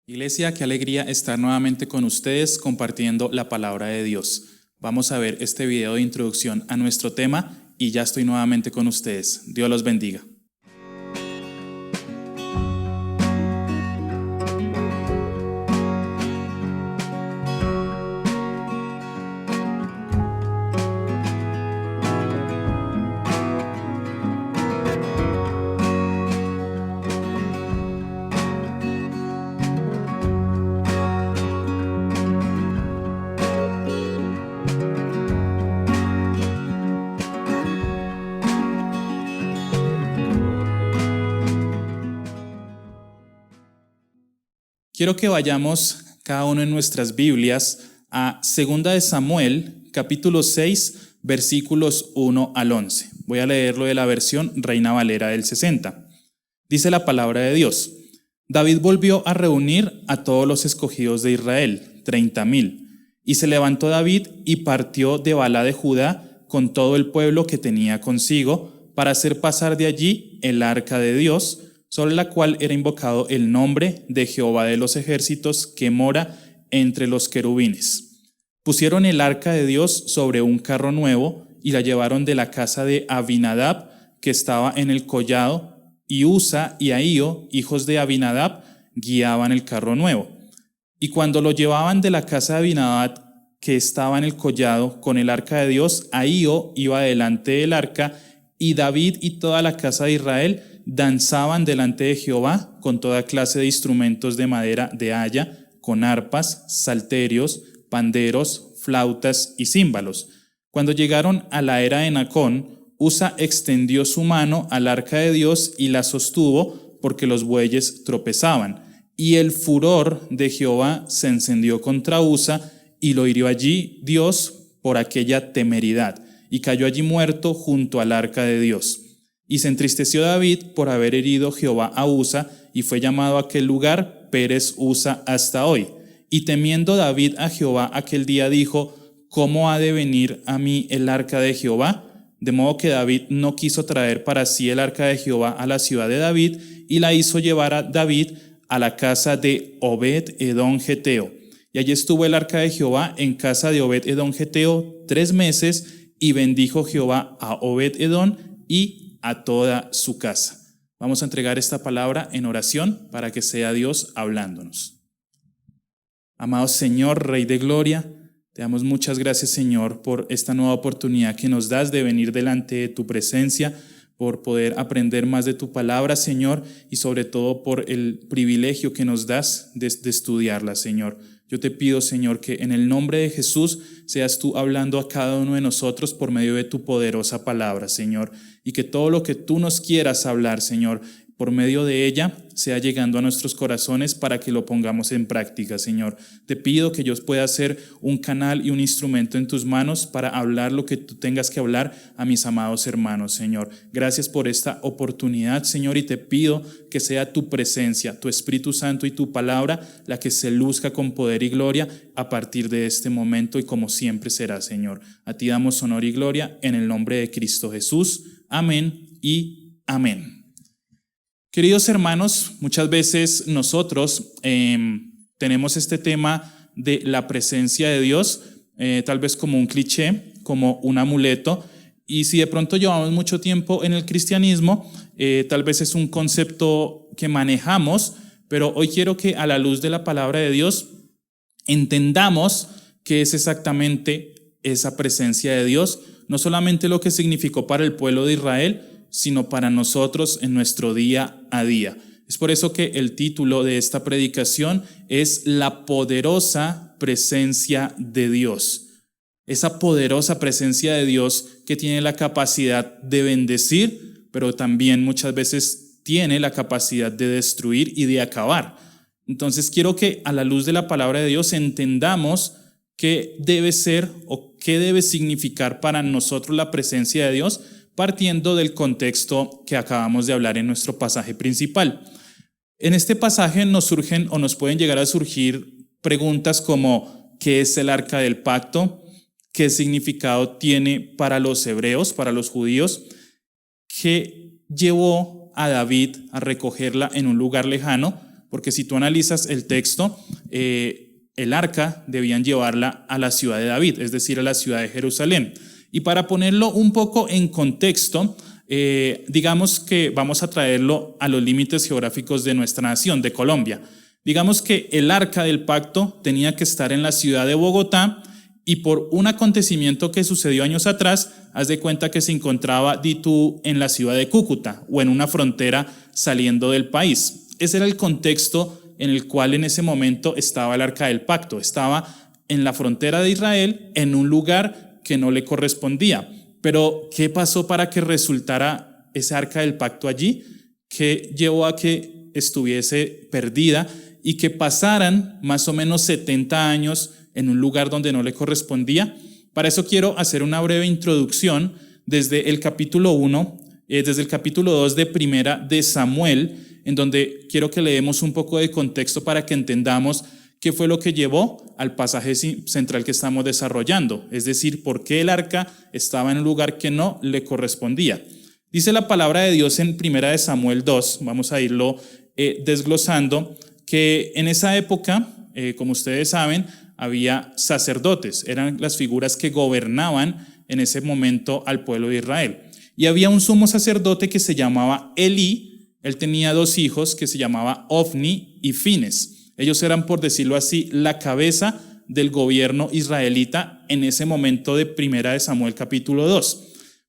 Iglesia, qué alegría estar nuevamente con ustedes compartiendo la palabra de Dios. Vamos a ver este video de introducción a nuestro tema y ya estoy nuevamente con ustedes. Dios los bendiga. Quiero que vayamos cada uno en nuestras Biblias a 2 de Samuel, capítulo 6, versículos 1 al 11. Voy a leerlo de la versión Reina Valera del 60. Dice la palabra de Dios: David volvió a reunir a todos los escogidos de Israel, 30,000, y se levantó David y partió de Bala de Judá con todo el pueblo que tenía consigo para hacer pasar de allí el arca de Dios, sobre la cual era invocado el nombre de Jehová de los ejércitos, que mora entre los querubines. Pusieron el arca de Dios sobre un carro nuevo y la llevaron de la casa de Abinadab, que estaba en el collado, y Usa y Ahío, hijos de Abinadab, guiaban el carro nuevo. Y cuando lo llevaban de la casa de Abinadab, que estaba en el collado, con el arca de Dios, Ahío iba delante del arca, y David y toda la casa de Israel danzaban delante de Jehová con toda clase de instrumentos de madera de haya, con arpas, salterios, panderos, flautas y címbalos. Cuando llegaron a la era de Nacón, Usa extendió su mano al arca de Dios y la sostuvo, porque los bueyes tropezaban. Y el furor de Jehová se encendió contra Usa, y lo hirió allí Dios por aquella temeridad, y cayó allí muerto junto al arca de Dios. Y se entristeció David por haber herido Jehová a Usa, y fue llamado aquel lugar Pérez Usa hasta hoy. Y temiendo David a Jehová aquel día dijo: ¿Cómo ha de venir a mí el arca de Jehová? De modo que David no quiso traer para sí el arca de Jehová a la ciudad de David, y la hizo llevar a David a la casa de Obed-Edom Geteo. Y allí estuvo el arca de Jehová en casa de Obed-Edom Geteo 3 meses, y bendijo Jehová a Obed-Edom y a toda su casa. Vamos a entregar esta palabra en oración para que sea Dios hablándonos. Amado Señor, Rey de Gloria, te damos muchas gracias, Señor, por esta nueva oportunidad que nos das de venir delante de tu presencia, por poder aprender más de tu palabra, Señor, y sobre todo por el privilegio que nos das de estudiarla, Señor. Yo te pido, Señor, que en el nombre de Jesús seas tú hablando a cada uno de nosotros por medio de tu poderosa palabra, Señor, y que todo lo que tú nos quieras hablar, Señor, por medio de ella, sea llegando a nuestros corazones para que lo pongamos en práctica, Señor. Te pido que yo pueda ser un canal y un instrumento en tus manos para hablar lo que tú tengas que hablar a mis amados hermanos, Señor. Gracias por esta oportunidad, Señor, y te pido que sea tu presencia, tu Espíritu Santo y tu palabra la que se luzca con poder y gloria a partir de este momento y como siempre será, Señor. A ti damos honor y gloria en el nombre de Cristo Jesús. Amén y amén. Queridos hermanos, muchas veces nosotros tenemos este tema de la presencia de Dios, tal vez como un cliché, como un amuleto, y si de pronto llevamos mucho tiempo en el cristianismo, tal vez es un concepto que manejamos, pero hoy quiero que a la luz de la palabra de Dios entendamos qué es exactamente esa presencia de Dios, no solamente lo que significó para el pueblo de Israel, sino para nosotros en nuestro día a día. Es por eso que el título de esta predicación es La poderosa presencia de Dios. Esa poderosa presencia de Dios que tiene la capacidad de bendecir, pero también muchas veces tiene la capacidad de destruir y de acabar. Entonces quiero que a la luz de la palabra de Dios entendamos qué debe ser o qué debe significar para nosotros la presencia de Dios, partiendo del contexto que acabamos de hablar en nuestro pasaje principal. En este pasaje nos surgen o nos pueden llegar a surgir preguntas como: ¿qué es el arca del pacto? ¿Qué significado tiene para los hebreos, para los judíos? ¿Qué llevó a David a recogerla en un lugar lejano? porque si tú analizas el texto, el arca debían llevarla a la ciudad de David, es decir, a la ciudad de Jerusalén. Y para ponerlo un poco en contexto, digamos que vamos a traerlo a los límites geográficos de nuestra nación, de Colombia. Digamos que el arca del pacto tenía que estar en la ciudad de Bogotá y por un acontecimiento que sucedió años atrás, haz de cuenta que se encontraba, di tú, en la ciudad de Cúcuta o en una frontera saliendo del país. Ese era el contexto en el cual en ese momento estaba el arca del pacto. Estaba en la frontera de Israel, en un lugar que no le correspondía. Pero, ¿qué pasó para que resultara ese arca del pacto allí? ¿Qué llevó a que estuviese perdida y que pasaran más o menos 70 años en un lugar donde no le correspondía? Para eso quiero hacer una breve introducción desde el capítulo 1, desde el capítulo 2 de Primera de Samuel, en donde quiero que leemos un poco de contexto para que entendamos qué fue lo que llevó al pasaje central que estamos desarrollando, es decir, por qué el arca estaba en un lugar que no le correspondía. Dice la palabra de Dios en Primera de Samuel 2, vamos a irlo desglosando, que en esa época, como ustedes saben, había sacerdotes, eran las figuras que gobernaban en ese momento al pueblo de Israel. Y había un sumo sacerdote que se llamaba Elí, él tenía 2 hijos que se llamaba Ofni y Fines. Ellos eran, por decirlo así, la cabeza del gobierno israelita en ese momento de Primera de Samuel capítulo 2.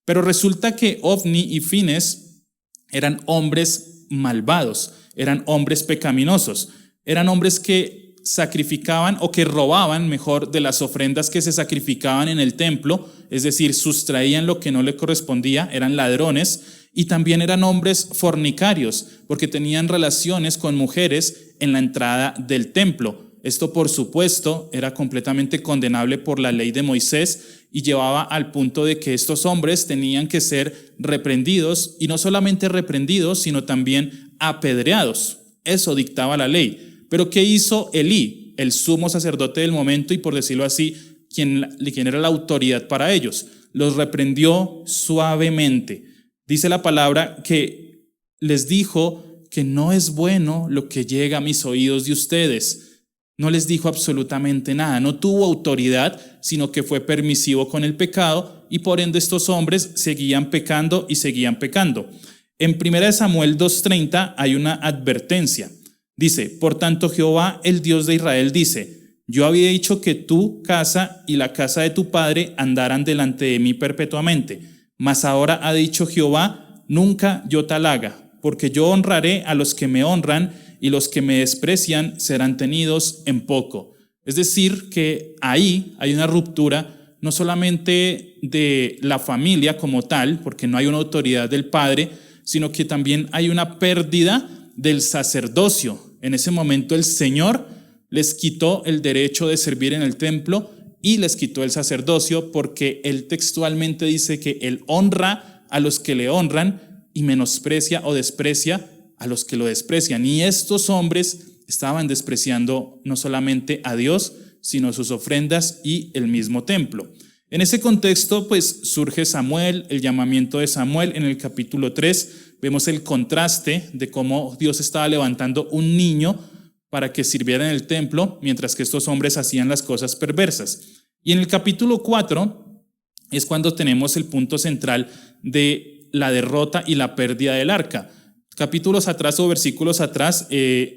Pero resulta que Ofni y Fines eran hombres malvados, eran hombres pecaminosos, eran hombres que sacrificaban o que robaban, mejor, de las ofrendas que se sacrificaban en el templo, es decir, sustraían lo que no le correspondía, eran ladrones, y también eran hombres fornicarios, porque tenían relaciones con mujeres en la entrada del templo. Esto, por supuesto, era completamente condenable por la ley de Moisés y llevaba al punto de que estos hombres tenían que ser reprendidos, y no solamente reprendidos, sino también apedreados. Eso dictaba la ley. Pero ¿qué hizo Elí, el sumo sacerdote del momento y, por decirlo así, quien era la autoridad para ellos? Los reprendió suavemente. Dice la palabra que les dijo que no es bueno lo que llega a mis oídos de ustedes. No les dijo absolutamente nada, no tuvo autoridad, sino que fue permisivo con el pecado y por ende estos hombres seguían pecando y seguían pecando. En 1 Samuel 2:30 hay una advertencia. Dice, por tanto Jehová, el Dios de Israel, dice, yo había dicho que tu casa y la casa de tu padre andaran delante de mí perpetuamente. Mas ahora ha dicho Jehová, nunca yo tal haga, porque yo honraré a los que me honran y los que me desprecian serán tenidos en poco. Es decir, que ahí hay una ruptura no solamente de la familia como tal, porque no hay una autoridad del padre, sino que también hay una pérdida del sacerdocio. En ese momento el Señor les quitó el derecho de servir en el templo y les quitó el sacerdocio, porque él textualmente dice que él honra a los que le honran y menosprecia o desprecia a los que lo desprecian. Y estos hombres estaban despreciando no solamente a Dios, sino sus ofrendas y el mismo templo. En ese contexto, pues surge Samuel, el llamamiento de Samuel. En el capítulo 3 vemos el contraste de cómo Dios estaba levantando un niño para que sirviera en el templo, mientras que estos hombres hacían las cosas perversas. Y en el capítulo 4 es cuando tenemos el punto central de la derrota y la pérdida del arca. Capítulos atrás o versículos atrás,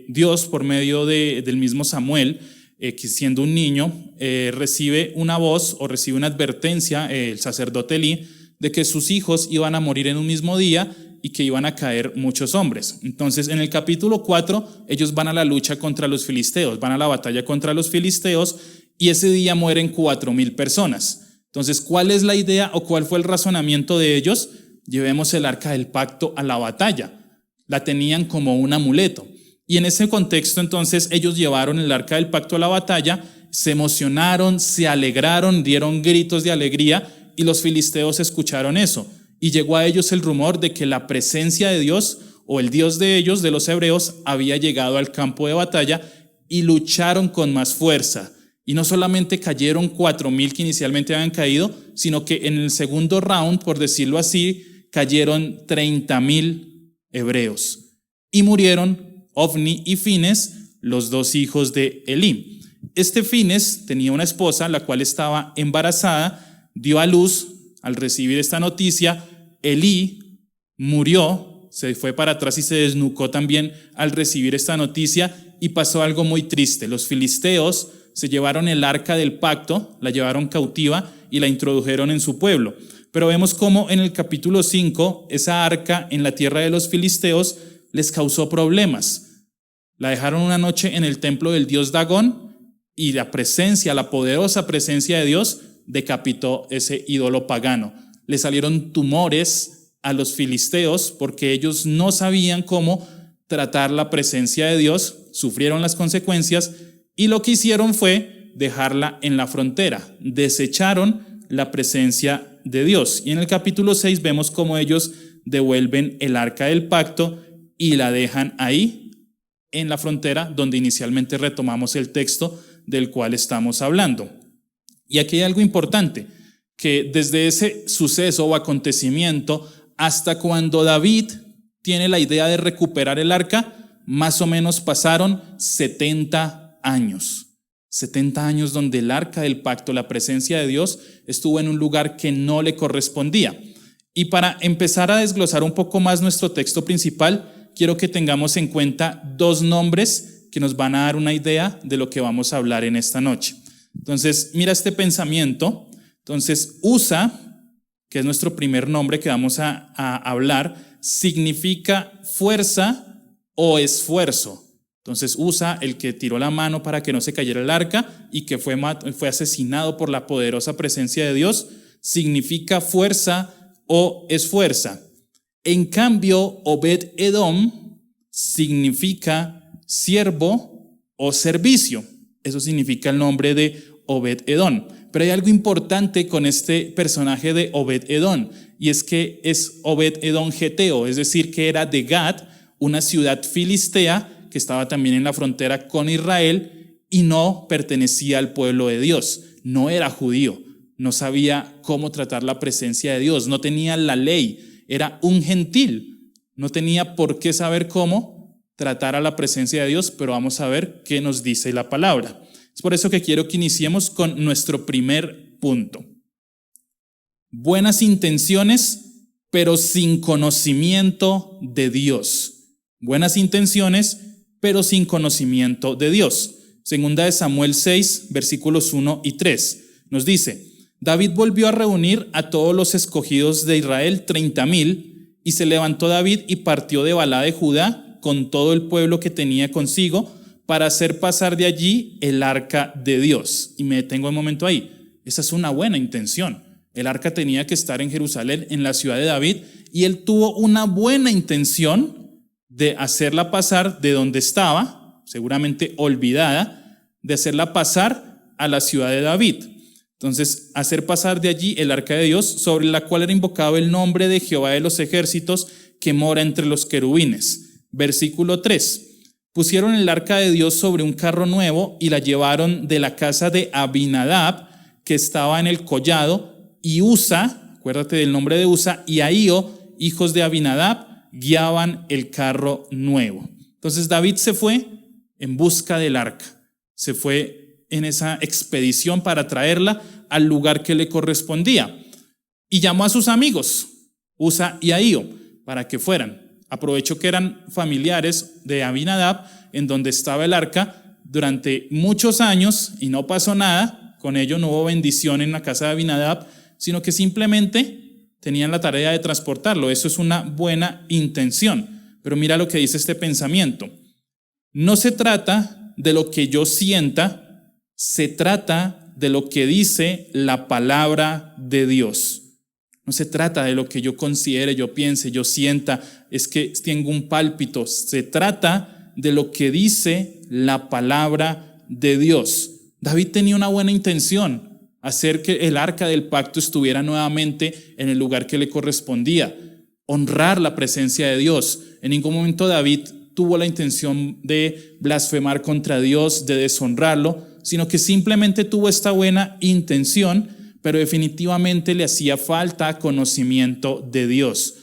Dios, por medio del mismo Samuel, que siendo un niño, recibe una voz o recibe una advertencia, el sacerdote Elí, de que sus hijos iban a morir en un mismo día y que iban a caer muchos hombres. Entonces, en el capítulo 4, ellos van a la lucha contra los filisteos, van a la batalla contra los filisteos, y ese día mueren 4,000 personas. Entonces, ¿cuál es la idea o cuál fue el razonamiento de ellos? Llevemos el arca del pacto a la batalla. La tenían como un amuleto. Y en ese contexto, entonces, ellos llevaron el arca del pacto a la batalla, se emocionaron, se alegraron, dieron gritos de alegría, y los filisteos escucharon eso. Y llegó a ellos el rumor de que la presencia de Dios, o el Dios de ellos, de los hebreos, había llegado al campo de batalla, y lucharon con más fuerza. Y no solamente cayeron 4,000 que inicialmente habían caído, sino que en el segundo round, por decirlo así, cayeron 30,000 hebreos. Y murieron Ofni y Fines, los dos hijos de Elí. Este Fines tenía una esposa, la cual estaba embarazada, dio a luz. Al recibir esta noticia, Elí murió, se fue para atrás y se desnucó también al recibir esta noticia, y pasó algo muy triste. Los filisteos se llevaron el arca del pacto, la llevaron cautiva y la introdujeron en su pueblo. Pero vemos cómo en el capítulo 5, esa arca en la tierra de los filisteos les causó problemas. La dejaron una noche en el templo del dios Dagón, y la poderosa presencia de Dios, decapitó ese ídolo pagano. Le salieron tumores a los filisteos porque ellos no sabían cómo tratar la presencia de Dios, sufrieron las consecuencias, y lo que hicieron fue dejarla en la frontera. Desecharon la presencia de Dios. Y en el capítulo 6 vemos cómo ellos devuelven el arca del pacto y la dejan ahí en la frontera donde inicialmente retomamos el texto del cual estamos hablando. Y aquí hay algo importante, que desde ese suceso o acontecimiento hasta cuando David tiene la idea de recuperar el arca, más o menos pasaron 70 años. 70 años donde el arca del pacto, la presencia de Dios, estuvo en un lugar que no le correspondía. Y para empezar a desglosar un poco más nuestro texto principal, quiero que tengamos en cuenta dos nombres que nos van a dar una idea de lo que vamos a hablar en esta noche. Entonces, mira este pensamiento. Entonces, Usa, que es nuestro primer nombre que vamos a hablar, significa fuerza o esfuerzo. Entonces, Usa, el que tiró la mano para que no se cayera el arca y que fue asesinado por la poderosa presencia de Dios, significa fuerza o esfuerza. En cambio, Obed-Edom significa siervo o servicio. Eso significa el nombre de Obed-Edom. Pero hay algo importante con este personaje de Obed-Edom, y es que es Obed-Edom geteo, es decir, que era de Gad, una ciudad filistea que estaba también en la frontera con Israel y no pertenecía al pueblo de Dios. No era judío, no sabía cómo tratar la presencia de Dios, no tenía la ley, era un gentil, no tenía por qué saber cómo tratar a la presencia de Dios, pero vamos a ver qué nos dice la palabra. Es por eso que quiero que iniciemos con nuestro primer punto. Buenas intenciones, pero sin conocimiento de Dios. Buenas intenciones, pero sin conocimiento de Dios. Segunda de Samuel 6, versículos 1 y 3. Nos dice: David volvió a reunir a todos los escogidos de Israel, 30,000, y se levantó David y partió de Balá de Judá con todo el pueblo que tenía consigo, para hacer pasar de allí el arca de Dios. Y me detengo un momento ahí. Esa es una buena intención. El arca tenía que estar en Jerusalén, en la ciudad de David, y él tuvo una buena intención de hacerla pasar de donde estaba, seguramente olvidada, de hacerla pasar a la ciudad de David. Entonces, hacer pasar de allí el arca de Dios, sobre la cual era invocado el nombre de Jehová de los ejércitos, que mora entre los querubines. Versículo 3. Pusieron el arca de Dios sobre un carro nuevo y la llevaron de la casa de Abinadab, que estaba en el collado, y Usa, acuérdate del nombre de Usa, y Ahío, hijos de Abinadab, guiaban el carro nuevo. Entonces David se fue en busca del arca, se fue en esa expedición para traerla al lugar que le correspondía, y llamó a sus amigos, Usa y Ahío, para que fueran. Aprovechó que eran familiares de Abinadab, en donde estaba el arca durante muchos años, y no pasó nada con ello, no hubo bendición en la casa de Abinadab, sino que simplemente tenían la tarea de transportarlo. Eso es una buena intención. Pero mira lo que dice este pensamiento. No se trata de lo que yo sienta, se trata de lo que dice la palabra de Dios. No se trata de lo que yo considere, yo piense, yo sienta, es que tengo un pálpito. Se trata de lo que dice la palabra de Dios. David tenía una buena intención, hacer que el arca del pacto estuviera nuevamente en el lugar que le correspondía, honrar la presencia de Dios. En ningún momento David tuvo la intención de blasfemar contra Dios, de deshonrarlo, sino que simplemente tuvo esta buena intención, pero definitivamente le hacía falta conocimiento de Dios.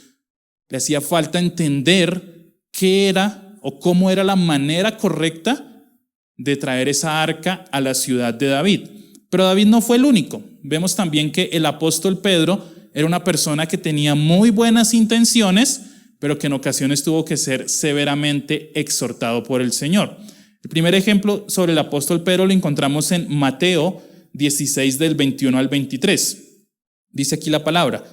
Le hacía falta entender qué era o cómo era la manera correcta de traer esa arca a la ciudad de David. Pero David no fue el único. Vemos también que el apóstol Pedro era una persona que tenía muy buenas intenciones, pero que en ocasiones tuvo que ser severamente exhortado por el Señor. El primer ejemplo sobre el apóstol Pedro lo encontramos en Mateo 16 del 21 al 23. Dice aquí la palabra: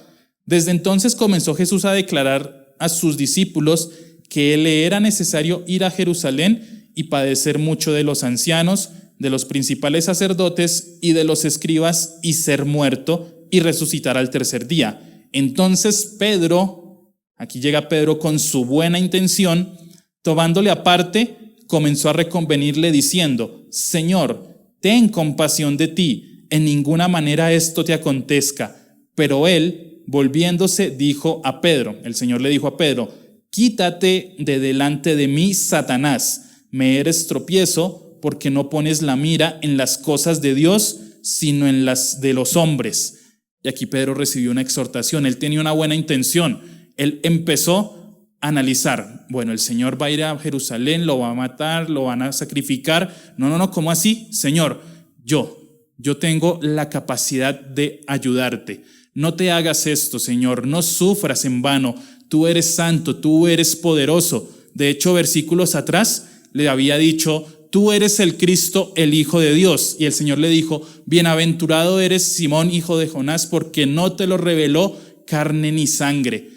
desde entonces comenzó Jesús a declarar a sus discípulos que le era necesario ir a Jerusalén y padecer mucho de los ancianos, de los principales sacerdotes y de los escribas, y ser muerto y resucitar al tercer día. Entonces Pedro, aquí llega Pedro con su buena intención, tomándole aparte, comenzó a reconvenirle diciendo: Señor, ten compasión de ti, en ninguna manera esto te acontezca. Pero él, volviéndose, dijo a Pedro, el Señor le dijo a Pedro: quítate de delante de mí, Satanás, me eres tropiezo, porque no pones la mira en las cosas de Dios, sino en las de los hombres. Y aquí Pedro recibió una exhortación, él tenía una buena intención, él empezó a analizar, bueno, el Señor va a ir a Jerusalén, lo va a matar, lo van a sacrificar, no, ¿cómo así? Señor, yo tengo la capacidad de ayudarte. No te hagas esto, Señor, no sufras en vano. Tú eres santo, tú eres poderoso. De hecho, versículos atrás le había dicho: tú eres el Cristo, el Hijo de Dios. Y el Señor le dijo: bienaventurado eres, Simón, hijo de Jonás, porque no te lo reveló carne ni sangre.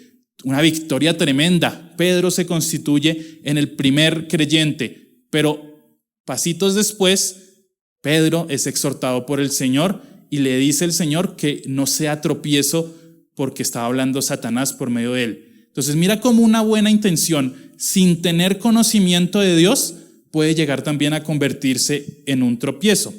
Una victoria tremenda. Pedro se constituye en el primer creyente, pero pasitos después, Pedro es exhortado por el Señor y le dice el Señor que no sea tropiezo porque estaba hablando Satanás por medio de él. Entonces mira cómo una buena intención sin tener conocimiento de Dios puede llegar también a convertirse en un tropiezo.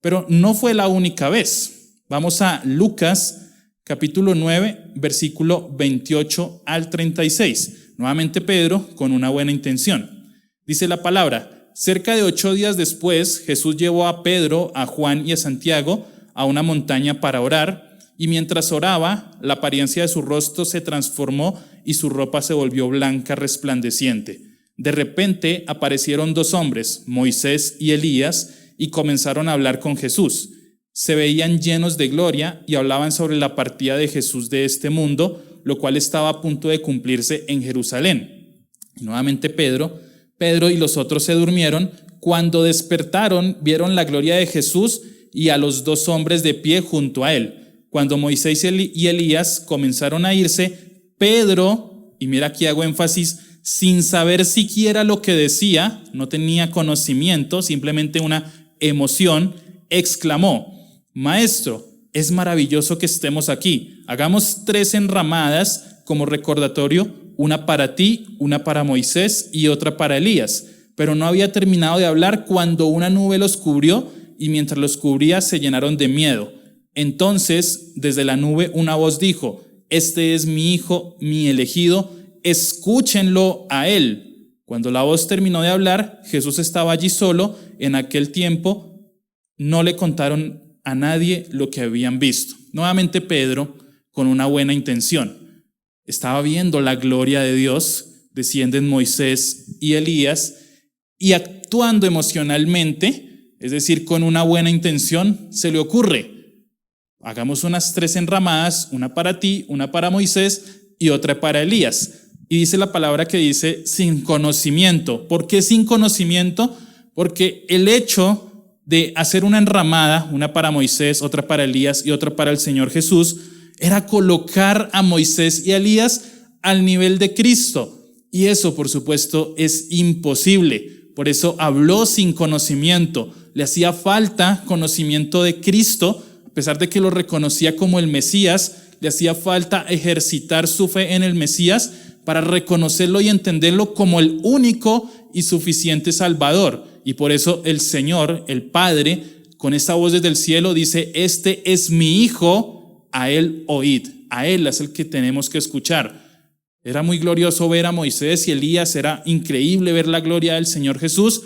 Pero no fue la única vez. Vamos a Lucas capítulo 9, versículo 28 al 36. Nuevamente Pedro con una buena intención. Dice la palabra: cerca de 8 días después, Jesús llevó a Pedro, a Juan y a Santiago a una montaña para orar, y mientras oraba, la apariencia de su rostro se transformó y su ropa se volvió blanca resplandeciente. De repente aparecieron 2 hombres, Moisés y Elías, y comenzaron a hablar con Jesús. Se veían llenos de gloria y hablaban sobre la partida de Jesús de este mundo, lo cual estaba a punto de cumplirse en Jerusalén. Y nuevamente Pedro y los otros se durmieron. Cuando despertaron, vieron la gloria de Jesús y a los 2 hombres de pie junto a él. Cuando Moisés y Elías comenzaron a irse, Pedro, y mira aquí hago énfasis, sin saber siquiera lo que decía, no tenía conocimiento, simplemente una emoción, exclamó: Maestro, es maravilloso que estemos aquí. Hagamos 3 enramadas como recordatorio, una para ti, una para Moisés y otra para Elías. Pero no había terminado de hablar cuando una nube los cubrió, y mientras los cubría se llenaron de miedo. Entonces, desde la nube una voz dijo: este es mi hijo, mi elegido, escúchenlo a él. Cuando la voz terminó de hablar, Jesús estaba allí solo. En aquel tiempo no le contaron a nadie lo que habían visto. Nuevamente Pedro, con una buena intención, estaba viendo la gloria de Dios, descienden Moisés y Elías, y actuando emocionalmente, es decir, con una buena intención, se le ocurre: hagamos unas 3 enramadas, una para ti, una para Moisés y otra para Elías. Y dice la palabra que dice sin conocimiento. ¿Por qué sin conocimiento? Porque el hecho de hacer una enramada, una para Moisés, otra para Elías y otra para el Señor Jesús, era colocar a Moisés y a Elías al nivel de Cristo. Y eso, por supuesto, es imposible. Por eso habló sin conocimiento. Le hacía falta conocimiento de Cristo, a pesar de que lo reconocía como el Mesías. Le hacía falta ejercitar su fe en el Mesías para reconocerlo y entenderlo como el único y suficiente Salvador. Y por eso el Señor, el Padre, con esta voz desde el cielo dice: este es mi Hijo, a él oíd. A él es el que tenemos que escuchar. Era muy glorioso ver a Moisés y Elías, era increíble ver la gloria del Señor Jesús,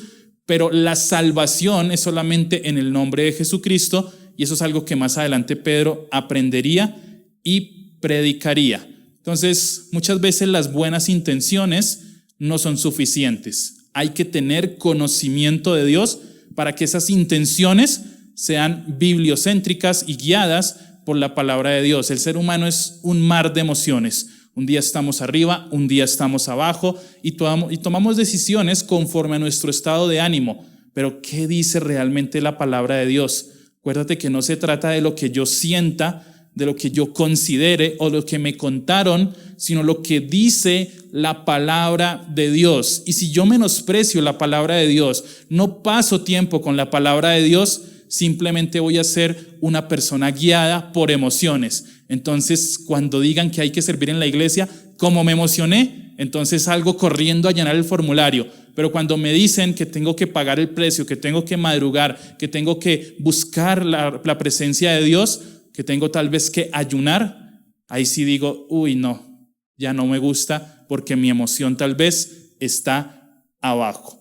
pero la salvación es solamente en el nombre de Jesucristo, y eso es algo que más adelante Pedro aprendería y predicaría. Entonces, muchas veces las buenas intenciones no son suficientes. Hay que tener conocimiento de Dios para que esas intenciones sean bibliocéntricas y guiadas por la palabra de Dios. El ser humano es un mar de emociones. Un día estamos arriba, un día estamos abajo y tomamos decisiones conforme a nuestro estado de ánimo. Pero ¿qué dice realmente la palabra de Dios? Acuérdate que no se trata de lo que yo sienta, de lo que yo considere o lo que me contaron, sino lo que dice la palabra de Dios. Y si yo menosprecio la palabra de Dios, no paso tiempo con la palabra de Dios, simplemente voy a ser una persona guiada por emociones. Entonces, cuando digan que hay que servir en la iglesia, como me emocioné, entonces salgo corriendo a llenar el formulario. Pero cuando me dicen que tengo que pagar el precio, que tengo que madrugar, que tengo que buscar la presencia de Dios, que tengo tal vez que ayunar, ahí sí digo, uy, no, ya no me gusta porque mi emoción tal vez está abajo.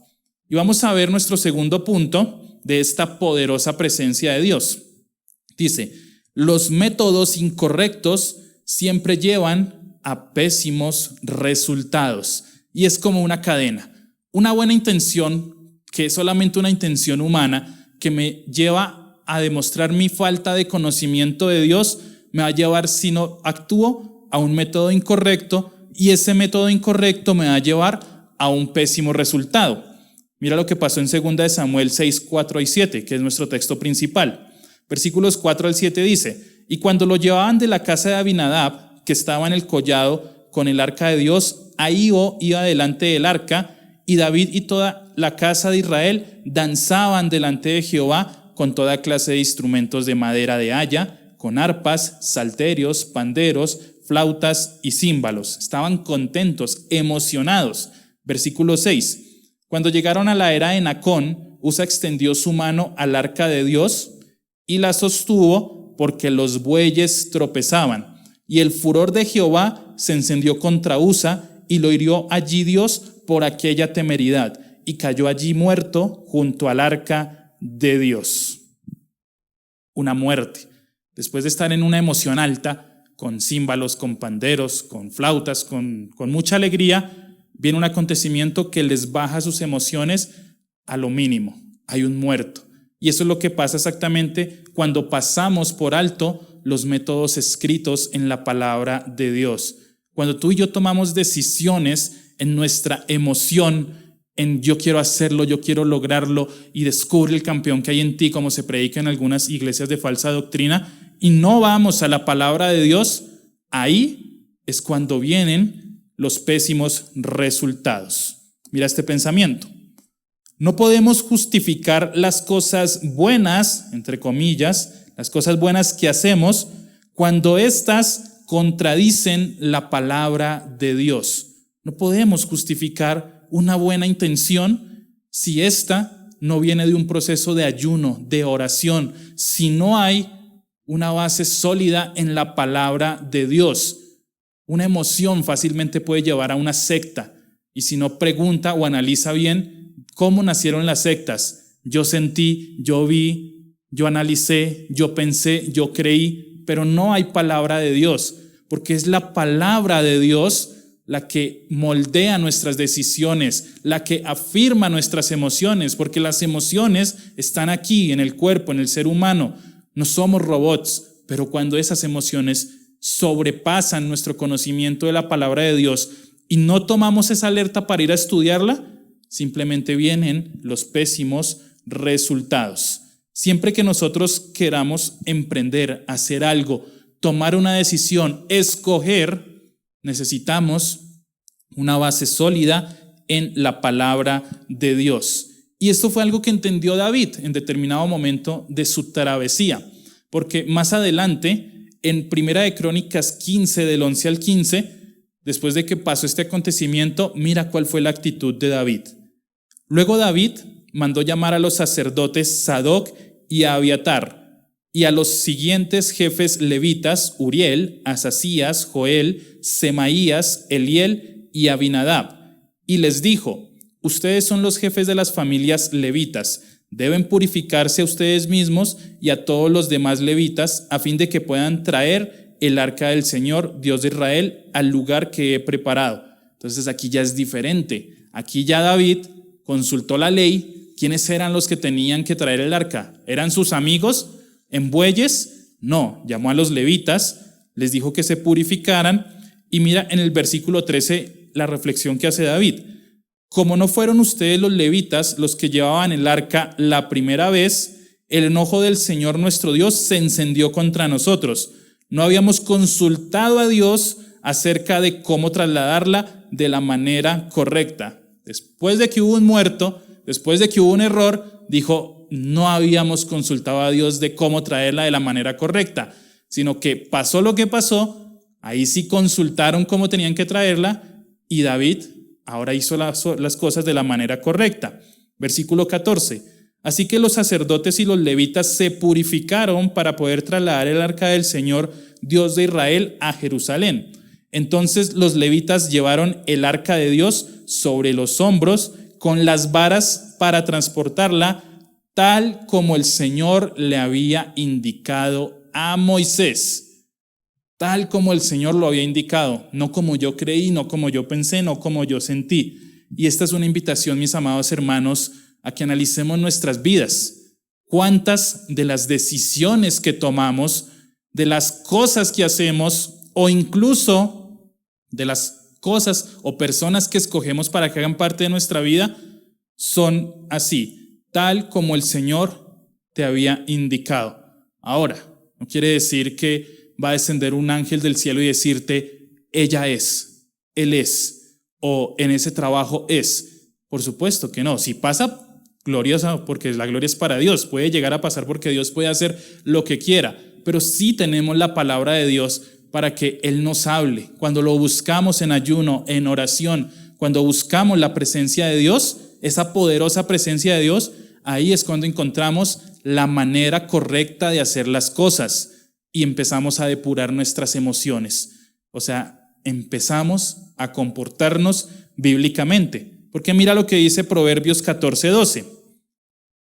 Y vamos a ver nuestro segundo punto de esta poderosa presencia de Dios. Dice, los métodos incorrectos siempre llevan a pésimos resultados. Y es como una cadena. Una buena intención, que es solamente una intención humana, que me lleva a demostrar mi falta de conocimiento de Dios, me va a llevar, si no actúo, a un método incorrecto, y ese método incorrecto me va a llevar a un pésimo resultado. Mira lo que pasó en 2 Samuel 6, 4 y 7, que es nuestro texto principal. Versículos 4 al 7 dice, y cuando lo llevaban de la casa de Abinadab, que estaba en el collado con el arca de Dios, Ahío iba delante del arca, y David y toda la casa de Israel danzaban delante de Jehová con toda clase de instrumentos de madera de haya, con arpas, salterios, panderos, flautas y címbalos. Estaban contentos, emocionados. Versículo 6. Cuando llegaron a la era de Nacón, Usa extendió su mano al arca de Dios y la sostuvo porque los bueyes tropezaban. Y el furor de Jehová se encendió contra Usa y lo hirió allí Dios por aquella temeridad y cayó allí muerto junto al arca de Dios. Una muerte. Después de estar en una emoción alta, con címbalos, con panderos, con flautas, con mucha alegría, viene un acontecimiento que les baja sus emociones a lo mínimo. Hay un muerto. Y eso es lo que pasa exactamente cuando pasamos por alto los métodos escritos en la palabra de Dios. Cuando tú y yo tomamos decisiones en nuestra emoción, en yo quiero hacerlo, yo quiero lograrlo, y descubre el campeón que hay en ti, como se predica en algunas iglesias de falsa doctrina, y no vamos a la palabra de Dios, ahí es cuando vienen los pésimos resultados. Mira este pensamiento. No podemos justificar las cosas buenas, entre comillas, las cosas buenas que hacemos, cuando éstas contradicen la palabra de Dios. No podemos justificar una buena intención si ésta no viene de un proceso de ayuno, de oración, si no hay una base sólida en la palabra de Dios. Una emoción fácilmente puede llevar a una secta, y si no pregunta o analiza bien cómo nacieron las sectas. Yo sentí, yo vi, yo analicé, yo pensé, yo creí, pero no hay palabra de Dios, porque es la palabra de Dios la que moldea nuestras decisiones, la que afirma nuestras emociones, porque las emociones están aquí en el cuerpo, en el ser humano. No somos robots, pero cuando esas emociones sobrepasan nuestro conocimiento de la palabra de Dios y no tomamos esa alerta para ir a estudiarla, simplemente vienen los pésimos resultados. Siempre que nosotros queramos emprender, hacer algo, tomar una decisión, escoger, necesitamos una base sólida en la palabra de Dios. Y esto fue algo que entendió David en determinado momento de su travesía, porque más adelante, en Primera de Crónicas 15, del 11 al 15, después de que pasó este acontecimiento, mira cuál fue la actitud de David. Luego David mandó llamar a los sacerdotes Sadoc y a Abiatar, y a los siguientes jefes levitas, Uriel, Asasías, Joel, Semaías, Eliel y Abinadab, y les dijo: ustedes son los jefes de las familias levitas, deben purificarse a ustedes mismos y a todos los demás levitas, a fin de que puedan traer el arca del Señor, Dios de Israel, al lugar que he preparado. Entonces aquí ya es diferente. Aquí ya David consultó la ley. ¿Quiénes eran los que tenían que traer el arca? ¿Eran sus amigos en bueyes? No, llamó a los levitas, les dijo que se purificaran. Y mira en el versículo 13 la reflexión que hace David. Como no fueron ustedes los levitas los que llevaban el arca la primera vez, el enojo del Señor nuestro Dios se encendió contra nosotros. No habíamos consultado a Dios acerca de cómo trasladarla de la manera correcta. Después de que hubo un muerto, después de que hubo un error, dijo, no habíamos consultado a Dios de cómo traerla de la manera correcta, sino que pasó lo que pasó, ahí sí consultaron cómo tenían que traerla y David ahora hizo las cosas de la manera correcta. Versículo 14. Así que los sacerdotes y los levitas se purificaron para poder trasladar el arca del Señor, Dios de Israel, a Jerusalén. Entonces los levitas llevaron el arca de Dios sobre los hombros con las varas para transportarla, tal como el Señor le había indicado a Moisés. Tal como el Señor lo había indicado, no como yo creí, no como yo pensé, no como yo sentí. Y esta es una invitación, mis amados hermanos, a que analicemos nuestras vidas. ¿Cuántas de las decisiones que tomamos, de las cosas que hacemos o incluso de las cosas o personas que escogemos para que hagan parte de nuestra vida son así, tal como el Señor te había indicado? Ahora, no quiere decir que va a descender un ángel del cielo y decirte, ella es, él es, o en ese trabajo es. Por supuesto que no. Si pasa, gloriosa, porque la gloria es para Dios. Puede llegar a pasar porque Dios puede hacer lo que quiera, pero sí tenemos la palabra de Dios para que Él nos hable. Cuando lo buscamos en ayuno, en oración, cuando buscamos la presencia de Dios, esa poderosa presencia de Dios, ahí es cuando encontramos la manera correcta de hacer las cosas y empezamos a depurar nuestras emociones. O sea, empezamos a comportarnos bíblicamente. Porque mira lo que dice Proverbios 14:12.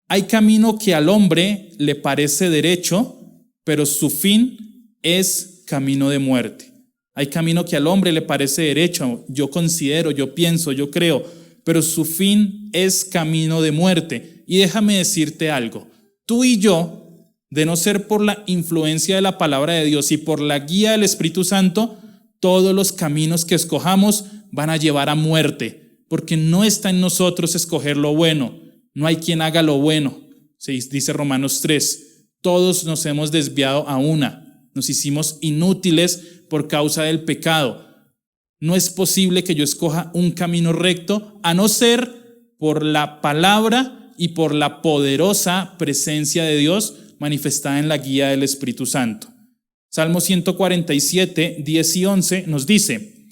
Hay camino que al hombre le parece derecho, pero su fin es camino de muerte. Hay camino que al hombre le parece derecho, yo considero, yo pienso, yo creo, pero su fin es camino de muerte. Y déjame decirte algo, tú y yo, de no ser por la influencia de la palabra de Dios y por la guía del Espíritu Santo, todos los caminos que escojamos van a llevar a muerte, porque no está en nosotros escoger lo bueno, no hay quien haga lo bueno. Se dice Romanos 3, todos nos hemos desviado a una. Nos hicimos inútiles por causa del pecado. No es posible que yo escoja un camino recto, a no ser por la palabra y por la poderosa presencia de Dios manifestada en la guía del Espíritu Santo. Salmo 147, 10 y 11 nos dice,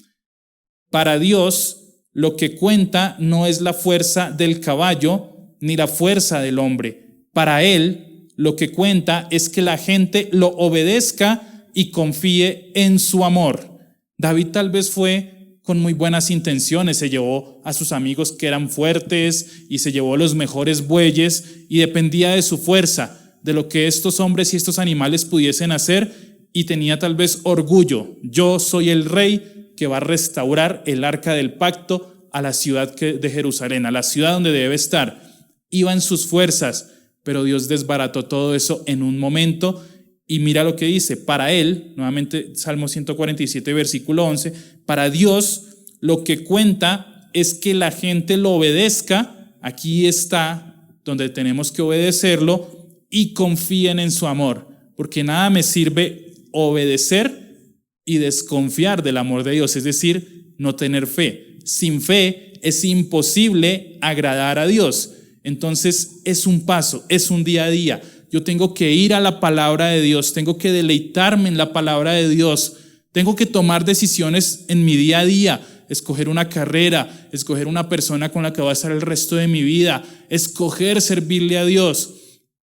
para Dios lo que cuenta no es la fuerza del caballo ni la fuerza del hombre. Para Él lo que cuenta es que la gente lo obedezca y confíe en su amor. David tal vez fue con muy buenas intenciones, se llevó a sus amigos que eran fuertes y se llevó los mejores bueyes y dependía de su fuerza, de lo que estos hombres y estos animales pudiesen hacer y tenía tal vez orgullo. Yo soy el rey que va a restaurar el arca del pacto a la ciudad de Jerusalén, a la ciudad donde debe estar. Iba en sus fuerzas, pero Dios desbarató todo eso en un momento. Y mira lo que dice, para Él, nuevamente Salmo 147, versículo 11, para Dios lo que cuenta es que la gente lo obedezca, aquí está donde tenemos que obedecerlo, y confíen en su amor, porque nada me sirve obedecer y desconfiar del amor de Dios, es decir, no tener fe. Sin fe es imposible agradar a Dios. Entonces es un paso, es un día a día. Yo tengo que ir a la palabra de Dios, tengo que deleitarme en la palabra de Dios, tengo que tomar decisiones en mi día a día, escoger una carrera, escoger una persona con la que voy a estar el resto de mi vida, escoger servirle a Dios.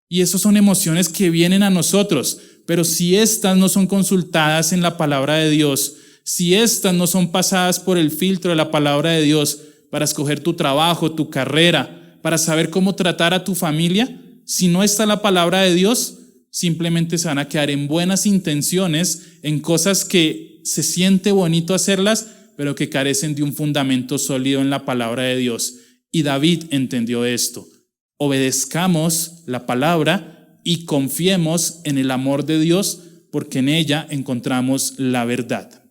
Y esas son emociones que vienen a nosotros, pero si estas no son consultadas en la palabra de Dios, si estas no son pasadas por el filtro de la palabra de Dios para escoger tu trabajo, tu carrera, para saber cómo tratar a tu familia, si no está la palabra de Dios, simplemente se van a quedar en buenas intenciones, en cosas que se siente bonito hacerlas, pero que carecen de un fundamento sólido en la palabra de Dios. Y David entendió esto. Obedezcamos la palabra y confiemos en el amor de Dios, porque en ella encontramos la verdad.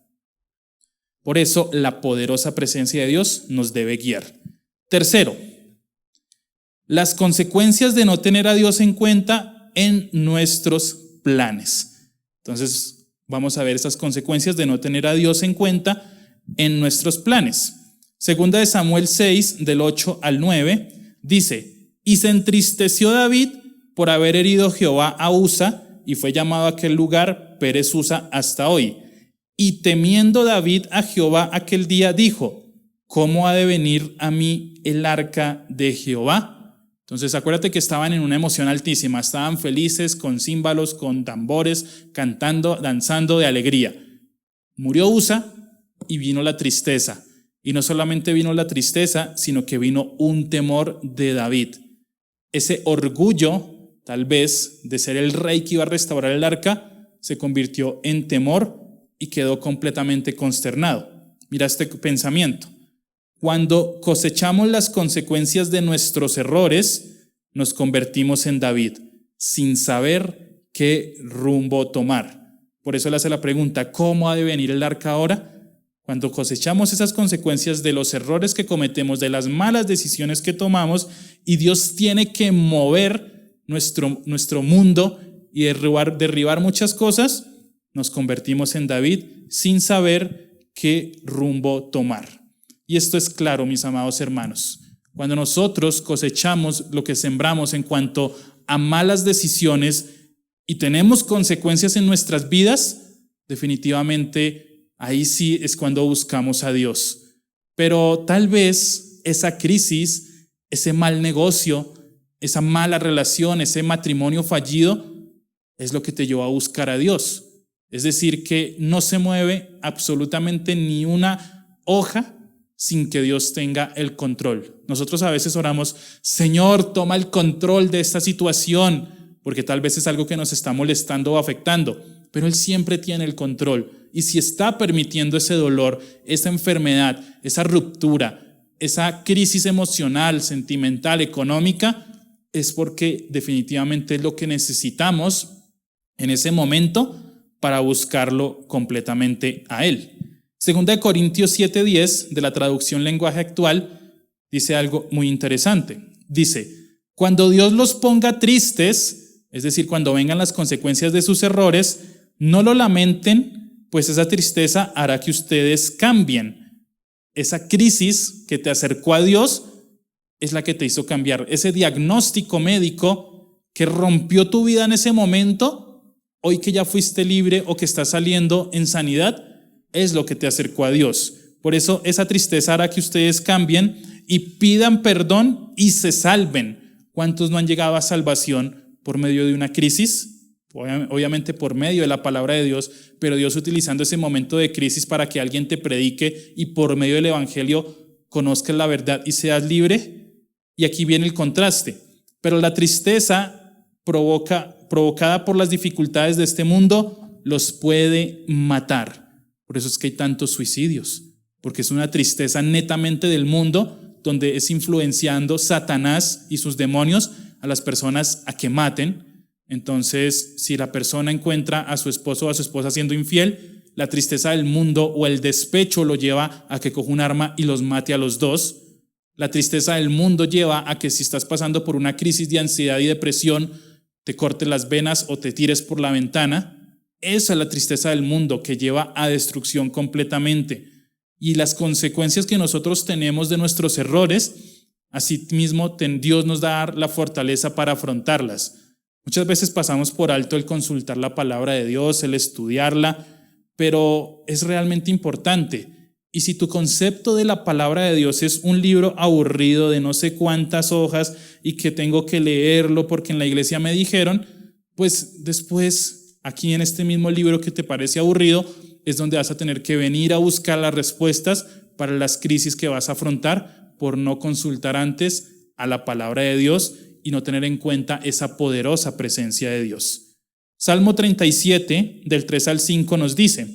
Por eso la poderosa presencia de Dios nos debe guiar. Tercero, las consecuencias de no tener a Dios en cuenta en nuestros planes. Entonces, vamos a ver esas consecuencias de no tener a Dios en cuenta en nuestros planes. Segunda de Samuel 6, del 8 al 9, dice: y se entristeció David por haber herido Jehová a Usa, y fue llamado a aquel lugar Pérez Usa hasta hoy. Y temiendo David a Jehová aquel día, dijo: ¿cómo ha de venir a mí el arca de Jehová? Entonces acuérdate que estaban en una emoción altísima, estaban felices con címbalos, con tambores, cantando, danzando de alegría. Murió Usa y vino la tristeza. Y no solamente vino la tristeza, sino que vino un temor de David. Ese orgullo, tal vez, de ser el rey que iba a restaurar el arca, se convirtió en temor y quedó completamente consternado. Mira este pensamiento. Cuando cosechamos las consecuencias de nuestros errores, nos convertimos en David, sin saber qué rumbo tomar. Por eso le hace la pregunta: ¿cómo ha de venir el arca ahora? Cuando cosechamos esas consecuencias de los errores que cometemos, de las malas decisiones que tomamos, y Dios tiene que mover nuestro mundo y derribar muchas cosas, nos convertimos en David sin saber qué rumbo tomar. Y esto es claro, mis amados hermanos. Cuando nosotros cosechamos lo que sembramos en cuanto a malas decisiones y tenemos consecuencias en nuestras vidas, definitivamente ahí sí es cuando buscamos a Dios. Pero tal vez esa crisis, ese mal negocio, esa mala relación, ese matrimonio fallido, es lo que te llevó a buscar a Dios. Es decir, que no se mueve absolutamente ni una hoja sin que Dios tenga el control. Nosotros a veces oramos: Señor, toma el control de esta situación, porque tal vez es algo que nos está molestando o afectando, pero Él siempre tiene el control. Y si está permitiendo ese dolor, esa enfermedad, esa ruptura, esa crisis emocional, sentimental, económica, es porque definitivamente es lo que necesitamos en ese momento para buscarlo completamente a Él. Segunda de Corintios 7:10, de la traducción lenguaje actual, dice algo muy interesante. Dice: cuando Dios los ponga tristes, es decir, cuando vengan las consecuencias de sus errores, no lo lamenten, pues esa tristeza hará que ustedes cambien. Esa crisis que te acercó a Dios es la que te hizo cambiar. Ese diagnóstico médico que rompió tu vida en ese momento, hoy que ya fuiste libre o que estás saliendo en sanidad, es lo que te acercó a Dios. Por eso esa tristeza hará que ustedes cambien y pidan perdón y se salven. ¿Cuántos no han llegado a salvación por medio de una crisis? Obviamente por medio de la palabra de Dios, pero Dios utilizando ese momento de crisis para que alguien te predique y por medio del evangelio conozcas la verdad y seas libre. Y aquí viene el contraste. Pero la tristeza provocada por las dificultades de este mundo los puede matar. Por eso es que hay tantos suicidios, porque es una tristeza netamente del mundo, donde es influenciando Satanás y sus demonios a las personas a que maten. Entonces, si la persona encuentra a su esposo o a su esposa siendo infiel, la tristeza del mundo o el despecho lo lleva a que coja un arma y los mate a los dos. La tristeza del mundo lleva a que si estás pasando por una crisis de ansiedad y depresión, te cortes las venas o te tires por la ventana. Esa es la tristeza del mundo que lleva a destrucción completamente. Y las consecuencias que nosotros tenemos de nuestros errores, asimismo Dios nos da la fortaleza para afrontarlas. Muchas veces pasamos por alto el consultar la palabra de Dios, el estudiarla, pero es realmente importante. Y si tu concepto de la palabra de Dios es un libro aburrido de no sé cuántas hojas y que tengo que leerlo porque en la iglesia me dijeron, pues después aquí en este mismo libro que te parece aburrido es donde vas a tener que venir a buscar las respuestas para las crisis que vas a afrontar por no consultar antes a la palabra de Dios y no tener en cuenta esa poderosa presencia de Dios. Salmo 37, del 3 al 5 nos dice: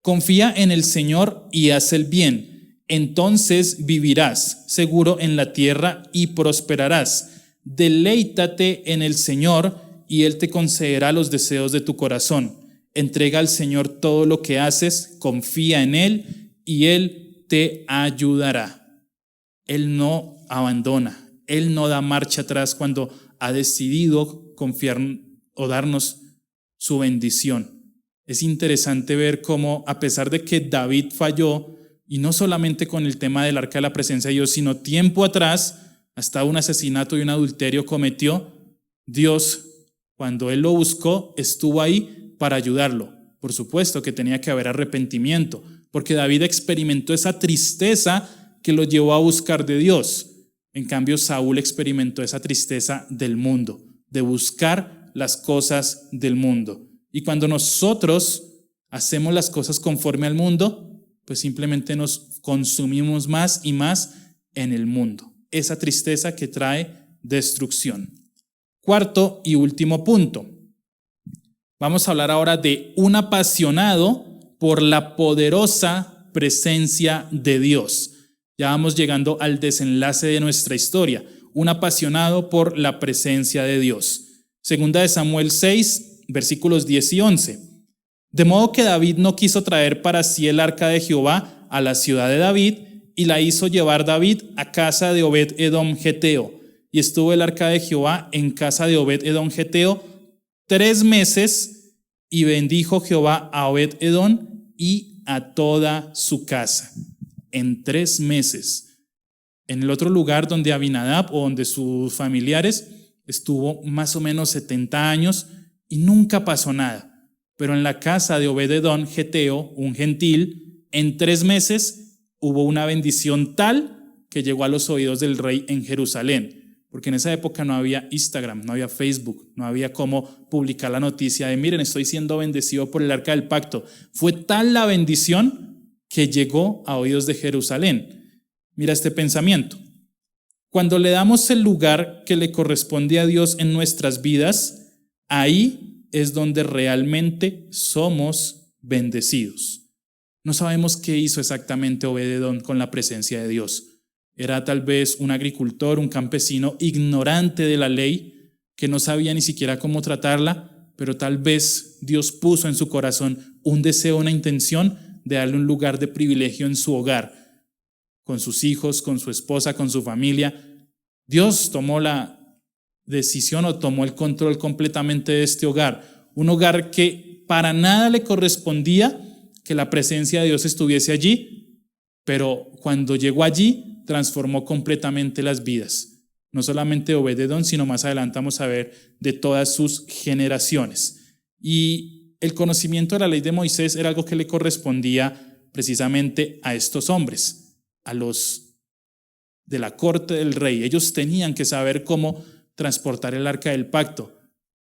Confía en el Señor y haz el bien. Entonces vivirás seguro en la tierra y prosperarás. Deleítate en el Señor y Él te concederá los deseos de tu corazón. Entrega al Señor todo lo que haces, confía en Él y Él te ayudará. Él no abandona, Él no da marcha atrás cuando ha decidido confiar o darnos su bendición. Es interesante ver cómo, a pesar de que David falló, y no solamente con el tema del arca de la presencia de Dios, sino tiempo atrás, hasta un asesinato y un adulterio cometió, Dios, cuando él lo buscó, estuvo ahí para ayudarlo. Por supuesto que tenía que haber arrepentimiento, porque David experimentó esa tristeza que lo llevó a buscar de Dios. En cambio, Saúl experimentó esa tristeza del mundo, de buscar las cosas del mundo. Y cuando nosotros hacemos las cosas conforme al mundo, pues simplemente nos consumimos más y más en el mundo. Esa tristeza que trae destrucción. Cuarto y último punto. Vamos a hablar ahora de un apasionado por la poderosa presencia de Dios. Ya vamos llegando al desenlace de nuestra historia. Un apasionado por la presencia de Dios. Segunda de Samuel 6, versículos 10 y 11. De modo que David no quiso traer para sí el arca de Jehová a la ciudad de David, y la hizo llevar David a casa de Obed-edom geteo. Y estuvo el arca de Jehová en casa de Obed-edom geteo 3 meses, y bendijo Jehová a Obed-edom y a toda su casa. En 3 meses. En el otro lugar donde Abinadab o donde sus familiares estuvo más o menos 70 años y nunca pasó nada. Pero en la casa de Obed-edom geteo, un gentil, en 3 meses hubo una bendición tal que llegó a los oídos del rey en Jerusalén. Porque en esa época no había Instagram, no había Facebook, no había cómo publicar la noticia de miren, estoy siendo bendecido por el arca del pacto. Fue tal la bendición que llegó a oídos de Jerusalén. Mira este pensamiento. Cuando le damos el lugar que le corresponde a Dios en nuestras vidas, ahí es donde realmente somos bendecidos. No sabemos qué hizo exactamente Obed-edom con la presencia de Dios. Era tal vez un agricultor, un campesino ignorante de la ley, que no sabía ni siquiera cómo tratarla, pero tal vez Dios puso en su corazón un deseo, una intención de darle un lugar de privilegio en su hogar, con sus hijos, con su esposa, con su familia. Dios tomó la decisión o tomó el control completamente de este hogar, un hogar que para nada le correspondía que la presencia de Dios estuviese allí, pero cuando llegó allí, transformó completamente las vidas, no solamente de Obed-edom, sino más adelante vamos a ver de todas sus generaciones. Y el conocimiento de la ley de Moisés era algo que le correspondía precisamente a estos hombres, a los de la corte del rey. Ellos tenían que saber cómo transportar el arca del pacto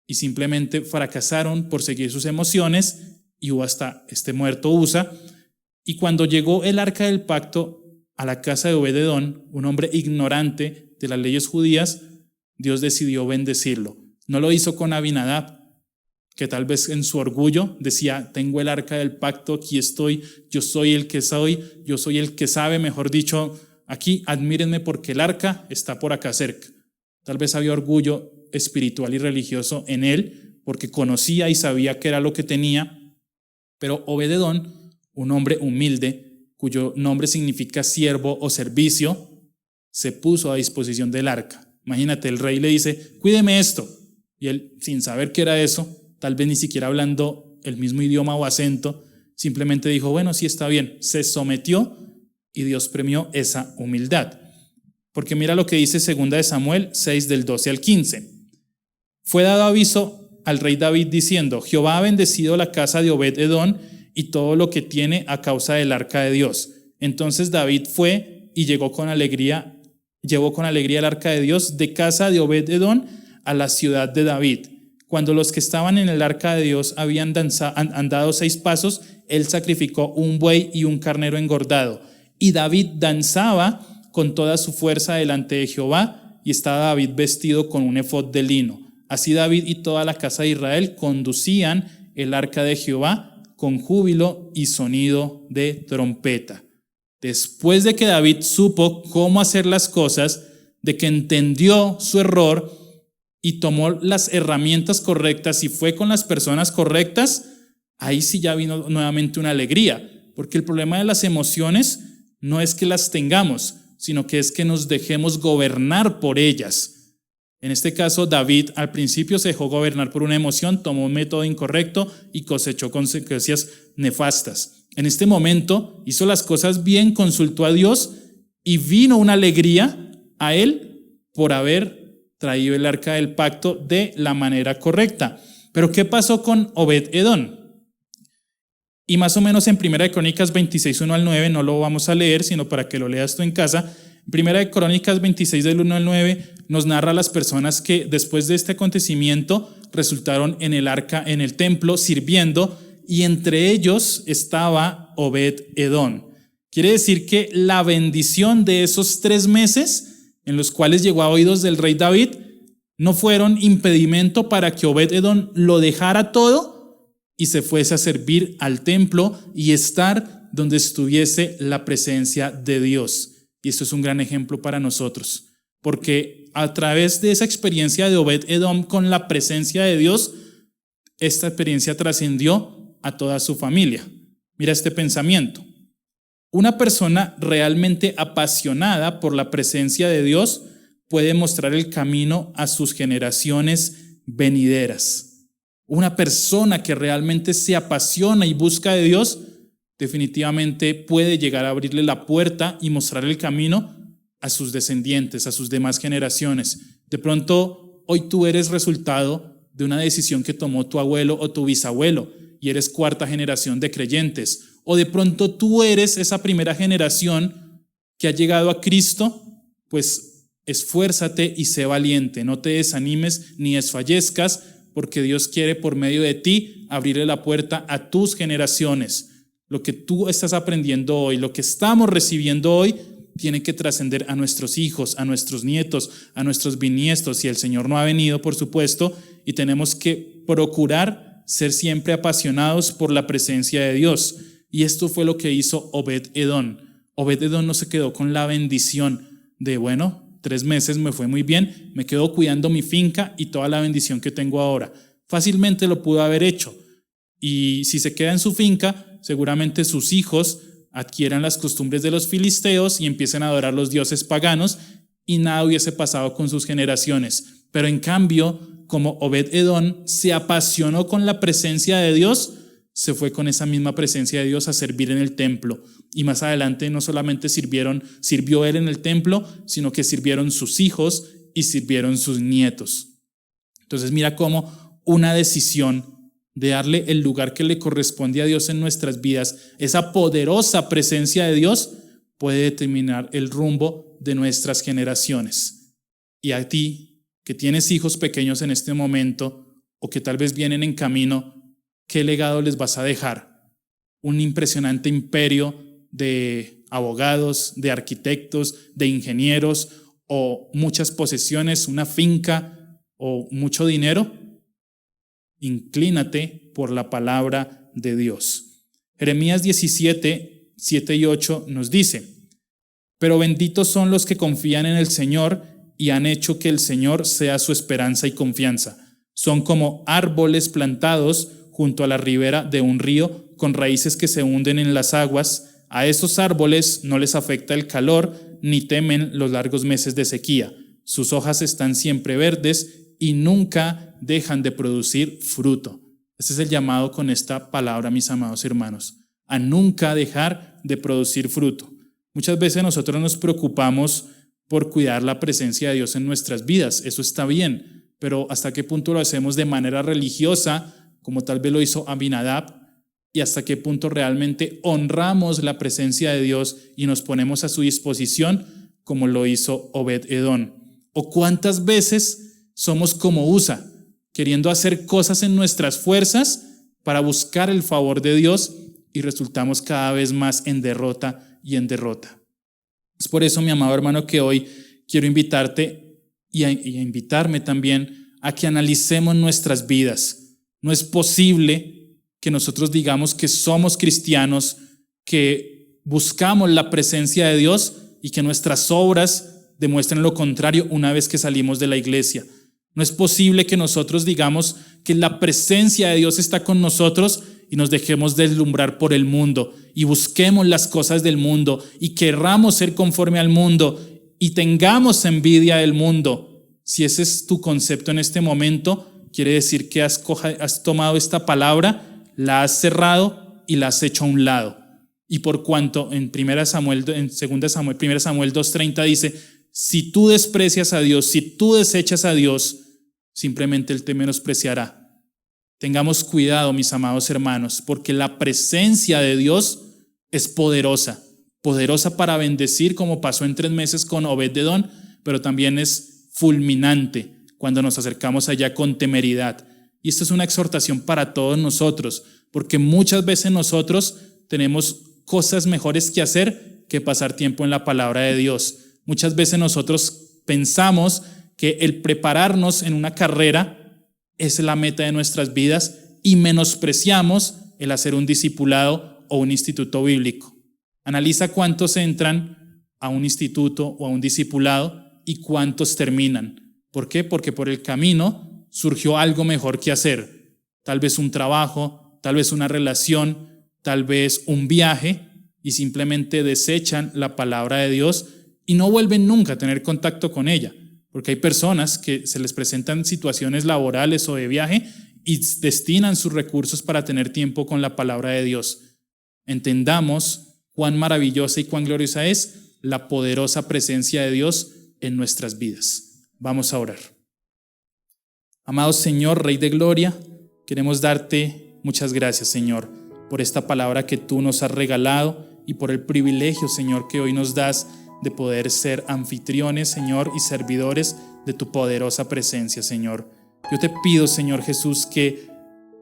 y simplemente fracasaron por seguir sus emociones y hubo hasta este muerto Usa. Y cuando llegó el arca del pacto a la casa de Obed-edom, un hombre ignorante de las leyes judías, Dios decidió bendecirlo. No lo hizo con Abinadab, que tal vez en su orgullo decía, tengo el arca del pacto, aquí estoy, yo soy el que soy, yo soy el que sabe, mejor dicho, aquí admírenme porque el arca está por acá cerca. Tal vez había orgullo espiritual y religioso en él, porque conocía y sabía qué era lo que tenía, pero Obed-edom, un hombre humilde, cuyo nombre significa siervo o servicio, se puso a disposición del arca. Imagínate, el rey le dice, cuídeme esto. Y él, sin saber qué era eso, tal vez ni siquiera hablando el mismo idioma o acento, simplemente dijo, bueno, sí está bien. Se sometió y Dios premió esa humildad. Porque mira lo que dice 2 de Samuel 6 del 12 al 15. Fue dado aviso al rey David diciendo, Jehová ha bendecido la casa de Obed-edom y todo lo que tiene a causa del arca de Dios. Entonces David fue y llevó con alegría el arca de Dios de casa de Obed-edom a la ciudad de David. Cuando los que estaban en el arca de Dios habían andado 6 pasos, él sacrificó un buey y un carnero engordado. Y David danzaba con toda su fuerza delante de Jehová, y estaba David vestido con un efod de lino. Así David y toda la casa de Israel conducían el arca de Jehová con júbilo y sonido de trompeta. Después de que David supo cómo hacer las cosas, de que entendió su error y tomó las herramientas correctas y fue con las personas correctas, ahí sí ya vino nuevamente una alegría, porque el problema de las emociones no es que las tengamos, sino que es que nos dejemos gobernar por ellas. En este caso, David al principio se dejó gobernar por una emoción, tomó un método incorrecto y cosechó consecuencias nefastas. En este momento hizo las cosas bien, consultó a Dios y vino una alegría a él por haber traído el arca del pacto de la manera correcta. Pero ¿qué pasó con Obed-Edom? Y más o menos en 1 Crónicas 26, 1 al 9, no lo vamos a leer, sino para que lo leas tú en casa. En 1 Crónicas 26, del 1 al 9, nos narra a las personas que después de este acontecimiento resultaron en el arca, en el templo, sirviendo, y entre ellos estaba Obed-Edom. Quiere decir que la bendición de esos 3 meses, en los cuales llegó a oídos del rey David, no fueron impedimento para que Obed-Edom lo dejara todo y se fuese a servir al templo y estar donde estuviese la presencia de Dios. Y esto es un gran ejemplo para nosotros, porque a través de esa experiencia de Obed-Edom con la presencia de Dios, esta experiencia trascendió a toda su familia. Mira este pensamiento. Una persona realmente apasionada por la presencia de Dios puede mostrar el camino a sus generaciones venideras. Una persona que realmente se apasiona y busca de Dios, definitivamente puede llegar a abrirle la puerta y mostrar el camino a sus descendientes, a sus demás generaciones. De pronto, hoy tú eres resultado de una decisión que tomó tu abuelo o tu bisabuelo y eres 4ª generación de creyentes. O de pronto tú eres esa primera generación que ha llegado a Cristo, pues esfuérzate y sé valiente, no te desanimes ni desfallezcas, porque Dios quiere por medio de ti abrirle la puerta a tus generaciones. Lo que tú estás aprendiendo hoy, lo que estamos recibiendo hoy, tiene que trascender a nuestros hijos, a nuestros nietos, a nuestros bisnietos, si el Señor no ha venido, por supuesto, y tenemos que procurar ser siempre apasionados por la presencia de Dios. Y esto fue lo que hizo Obed-Edom. Obed-Edom no se quedó con la bendición de, bueno, 3 meses me fue muy bien, me quedo cuidando mi finca y toda la bendición que tengo ahora. Fácilmente lo pudo haber hecho. Y si se queda en su finca, seguramente sus hijos adquieran las costumbres de los filisteos y empiecen a adorar los dioses paganos y nada hubiese pasado con sus generaciones. Pero en cambio, como Obed-Edom se apasionó con la presencia de Dios, se fue con esa misma presencia de Dios a servir en el templo. Y más adelante no solamente sirvió él en el templo, sino que sirvieron sus hijos y sirvieron sus nietos. Entonces mira cómo una decisión de darle el lugar que le corresponde a Dios en nuestras vidas, esa poderosa presencia de Dios, puede determinar el rumbo de nuestras generaciones. Y a ti, que tienes hijos pequeños en este momento, o que tal vez vienen en camino, ¿qué legado les vas a dejar? Un impresionante imperio de abogados, de arquitectos, de ingenieros, o muchas posesiones, una finca o mucho dinero. Inclínate por la palabra de Dios. Jeremías 17, 7 y 8 nos dice: pero benditos son los que confían en el Señor y han hecho que el Señor sea su esperanza y confianza. Son como árboles plantados junto a la ribera de un río, con raíces que se hunden en las aguas. A esos árboles no les afecta el calor, ni temen los largos meses de sequía. Sus hojas están siempre verdes y nunca dejan de producir fruto. Este es el llamado con esta palabra, mis amados hermanos, a nunca dejar de producir fruto. Muchas veces nosotros nos preocupamos por cuidar la presencia de Dios en nuestras vidas. Eso está bien, pero ¿hasta qué punto lo hacemos de manera religiosa, como tal vez lo hizo Abinadab? ¿Y hasta qué punto realmente honramos la presencia de Dios y nos ponemos a su disposición, como lo hizo Obed-Edom? ¿O cuántas veces somos como Usa, queriendo hacer cosas en nuestras fuerzas para buscar el favor de Dios y resultamos cada vez más en derrota y en derrota? Es por eso, mi amado hermano, que hoy quiero invitarte y a invitarme también a que analicemos nuestras vidas. No es posible que nosotros digamos que somos cristianos, que buscamos la presencia de Dios y que nuestras obras demuestren lo contrario una vez que salimos de la iglesia. No es posible que nosotros digamos que la presencia de Dios está con nosotros y nos dejemos deslumbrar por el mundo y busquemos las cosas del mundo y querramos ser conforme al mundo y tengamos envidia del mundo. Si ese es tu concepto en este momento, quiere decir que has tomado esta palabra, la has cerrado y la has hecho a un lado. Y por cuanto en 1 Samuel 2:30 dice, si tú desprecias a Dios, si tú desechas a Dios, simplemente Él te menospreciará. Tengamos cuidado, mis amados hermanos, porque la presencia de Dios es poderosa para bendecir, como pasó en 3 meses con Obed-Edom, pero también es fulminante cuando nos acercamos allá con temeridad. Y esto es una exhortación para todos nosotros, porque muchas veces nosotros tenemos cosas mejores que hacer que pasar tiempo en la palabra de Dios. Muchas veces nosotros pensamos que el prepararnos en una carrera es la meta de nuestras vidas y menospreciamos el hacer un discipulado o un instituto bíblico. Analiza cuántos entran a un instituto o a un discipulado y cuántos terminan. ¿Por qué? Porque por el camino surgió algo mejor que hacer. Tal vez un trabajo, tal vez una relación, tal vez un viaje, y simplemente desechan la palabra de Dios y no vuelven nunca a tener contacto con ella. Porque hay personas que se les presentan situaciones laborales o de viaje y destinan sus recursos para tener tiempo con la palabra de Dios. Entendamos cuán maravillosa y cuán gloriosa es la poderosa presencia de Dios en nuestras vidas. Vamos a orar. Amado Señor, Rey de Gloria, queremos darte muchas gracias, Señor, por esta palabra que tú nos has regalado y por el privilegio, Señor, que hoy nos das de poder ser anfitriones, Señor, y servidores de tu poderosa presencia, Señor. Yo te pido, Señor Jesús, que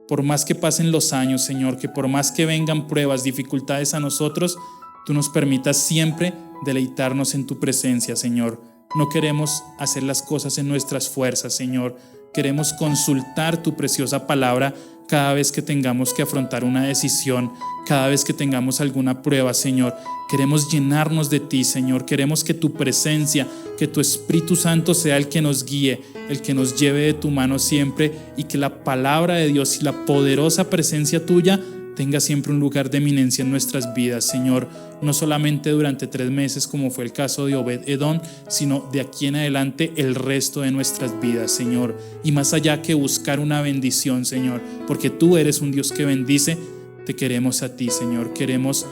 por más que pasen los años, Señor, que por más que vengan pruebas, dificultades a nosotros, tú nos permitas siempre deleitarnos en tu presencia, Señor. No queremos hacer las cosas en nuestras fuerzas, Señor. Queremos consultar tu preciosa palabra cada vez que tengamos que afrontar una decisión, cada vez que tengamos alguna prueba, Señor. Queremos llenarnos de ti, Señor. Queremos que tu presencia, que tu Espíritu Santo sea el que nos guíe, el que nos lleve de tu mano siempre, y que la palabra de Dios y la poderosa presencia tuya tenga siempre un lugar de eminencia en nuestras vidas, Señor. No solamente durante 3 meses, como fue el caso de Obed-Edom, sino de aquí en adelante el resto de nuestras vidas, Señor. Y más allá que buscar una bendición, Señor, porque tú eres un Dios que bendice, te queremos a ti, Señor. Queremos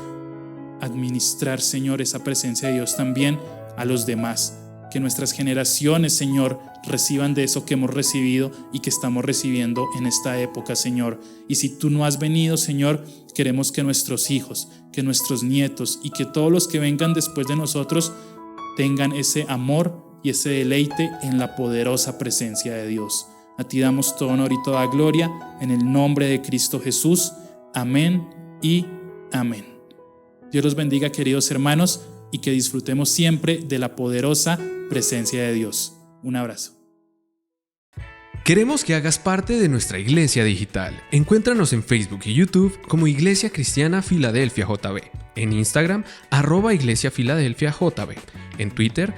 administrar, Señor, esa presencia de Dios también a los demás. Que nuestras generaciones, Señor, reciban de eso que hemos recibido y que estamos recibiendo en esta época, Señor. Y si tú no has venido, Señor, queremos que nuestros hijos, que nuestros nietos y que todos los que vengan después de nosotros tengan ese amor y ese deleite en la poderosa presencia de Dios. A ti damos todo honor y toda gloria en el nombre de Cristo Jesús. Amén y amén. Dios los bendiga, queridos hermanos, y que disfrutemos siempre de la poderosa presencia de Dios. Un abrazo. Queremos que hagas parte de nuestra iglesia digital. Encuéntranos en Facebook y YouTube como Iglesia Cristiana Filadelfia JB, en Instagram @Iglesia Filadelfia JB, en Twitter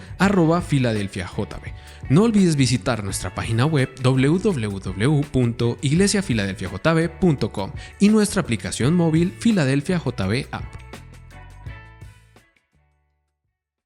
@Filadelfia JB. No olvides visitar nuestra página web www.iglesiafiladelfiajb.com y nuestra aplicación móvil Filadelfia JB App.